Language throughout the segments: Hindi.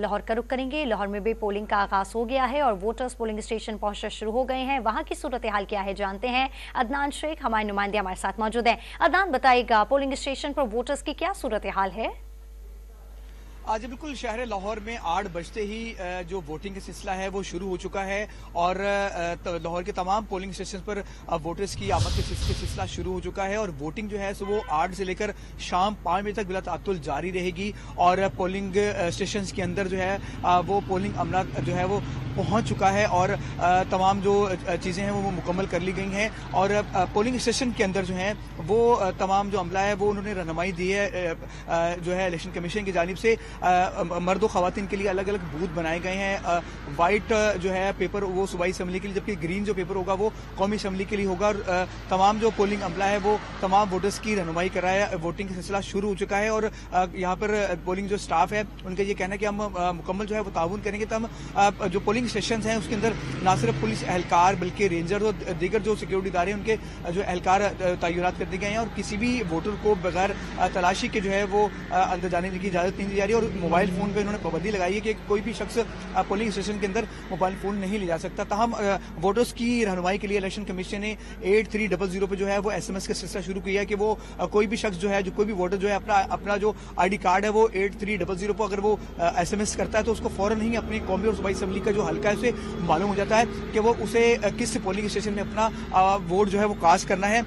लाहौर का रुख करेंगे। लाहौर में भी पोलिंग का आगाज हो गया है और वोटर्स पोलिंग स्टेशन पहुंचना शुरू हो गए हैं। वहां की सूरत हाल क्या है जानते हैं। अदनान शेख हमारे नुमाइंदे हमारे साथ मौजूद हैं। अदनान बताइएगा, पोलिंग स्टेशन पर वोटर्स की क्या सूरत हाल है? आज बिल्कुल शहर लाहौर में 8 बजते ही जो वोटिंग का सिलसिला है वो शुरू हो चुका है और लाहौर के तमाम पोलिंग स्टेशन पर वोटर्स की आमद के सिलसिला शुरू हो चुका है और वोटिंग जो है सो वो 8 से लेकर शाम 5 बजे तक बिला तातुल जारी रहेगी और पोलिंग स्टेशन के अंदर जो है वो पोलिंग अमला जो है वो पहुंच चुका है और तमाम जो चीज़ें हैं वो मुकम्मल कर ली गई हैं और पोलिंग स्टेशन के अंदर जो है वो तमाम जो अमला है वो उन्होंने रहनुमाई दी है जो है इलेक्शन कमीशन की जानिब से। मर्द और खवातीन के लिए अलग अलग बूथ बनाए गए हैं। वाइट जो है पेपर वो सूबाई असम्बली के लिए, जबकि ग्रीन जो पेपर होगा वो कौमी असम्बली के लिए होगा और तमाम जो पोलिंग अमला है वो तमाम वोटर्स की रहनुमाई कर रहा है। वोटिंग का सिलसिला शुरू हो चुका है और यहाँ पर पोलिंग जो स्टाफ है उनका ये कहना है कि हम मुकम्मल जो है वो ताउन करेंगे। तो हम जो पोलिंग स्टेशन हैं उसके अंदर ना सिर्फ पुलिस एहलकार बल्कि रेंजर और दीगर जो सिक्योरिटी इदारे उनके जो एहलकार तैनात कर दिए गए हैं और किसी भी वोटर को बगैर तलाशी के जो है वो अंदर जाने की इजाजत नहीं दी जा रही और मोबाइल फोन पर इन्होंने पाबंदी लगाई है कि कोई भी शख्स पोलिंग स्टेशन के अंदर मोबाइल फोन नहीं ले जा सकता। तहम वोटर्स की रहनुमाई के लिए इलेक्शन कमीशन ने 8300 पे जो है वो SMS का सिलसिला शुरू किया है कि वो कोई भी शख्स जो है कोई भी वोटर जो है अपना जो ID कार्ड है वो 8300 पर अगर वो SMS करता है तो उसको फौरन ही अपनी कौमी और सूबाई असम्बली का जो हल्का है उसे मालूम हो जाता है कि वो उसे किस पोलिंग स्टेशन में अपना वोट जो है वो कास्ट करना है।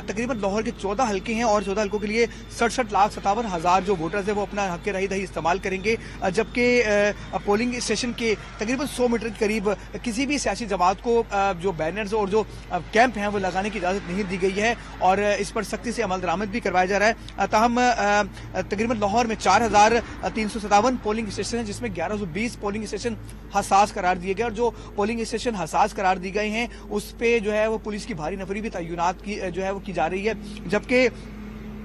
तकरीबन लाहौर के 14 हल्के हैं और 14 हल्कों के लिए 67,57,000 जो वोटर्स है वो अपना हक राही दही इस्तेमाल करेंगे, जबकि पोलिंग स्टेशन के तकरीबन 100 मीटर के करीब किसी भी सियासी जमात को जो बैनर्स और जो कैंप हैं वो लगाने की इजाजत नहीं दी गई है और इस पर सख्ती से अमल दरामद भी करवाया जा रहा है। ताहम तकरीबन लाहौर में 4,357 पोलिंग स्टेशन है जिसमें 1120 पोलिंग स्टेशन हसास करार दिए गए और जो पोलिंग स्टेशन हसास करार दिए गए हैं उस पे जो है वो पुलिस की भारी नफरी भी तैनात की जो है वो की जा रही है। जबकि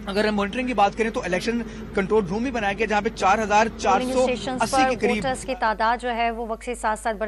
अगर मॉनिटरिंग की बात करें तो इलेक्शन कंट्रोल रूम भी बनाया गया जहां पे 4,480 के करीब वोटर्स की तादाद जो है वो वक्त के साथ साथ बढ़ती